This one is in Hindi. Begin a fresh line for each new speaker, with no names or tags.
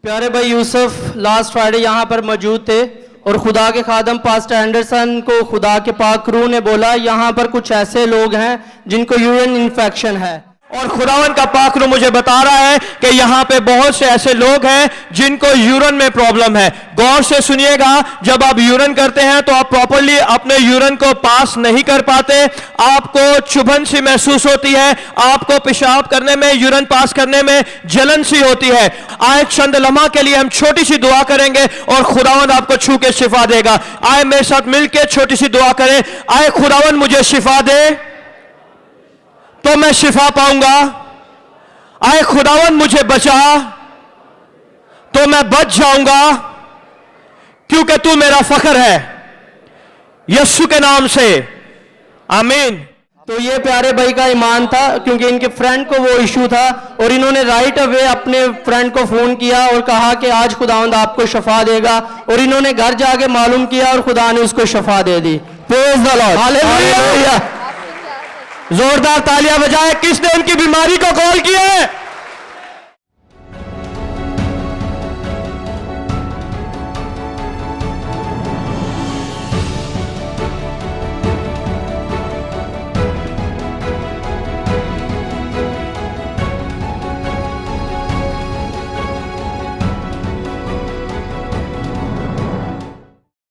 प्यारे भाई यूसुफ लास्ट फ्राइडे यहाँ पर मौजूद थे और खुदा के खादम पास्टर एंडरसन को खुदा के पाक रूह ने बोला यहाँ पर कुछ ऐसे लोग हैं जिनको यूरिन इन्फेक्शन है।
और खुदावन का पाक रूह मुझे बता रहा है कि यहाँ पे बहुत से ऐसे लोग हैं जिनको यूरिन में प्रॉब्लम है। गौर से सुनिएगा, जब आप यूरिन करते हैं तो आप प्रॉपर्ली अपने यूरिन को पास नहीं कर पाते, आपको चुभन सी महसूस होती है, आपको पेशाब करने में, यूरिन पास करने में जलन सी होती है। आए चंद लम्हा के लिए हम छोटी सी दुआ करेंगे और खुदावन आपको छू के शिफा देगा। आए मेरे साथ मिलकर छोटी सी दुआ करें। आए खुदावन मुझे शिफा दे तो मैं शिफा पाऊंगा। आए खुदावन मुझे बचा तो मैं बच जाऊंगा, क्योंकि तू मेरा फख्र है, यीशु के नाम से आमीन।
तो ये प्यारे भाई का ईमान था, क्योंकि इनके फ्रेंड को वो इशू था और इन्होंने राइट अवे अपने फ्रेंड को फोन किया और कहा कि आज खुदावंद आपको शफा देगा, और इन्होंने घर जाके मालूम किया और खुदा ने उसको शफा दे दी। Praise the Lord, hallelujah. जोरदार तालियां बजाए किसने उनकी बीमारी को कॉल किया है।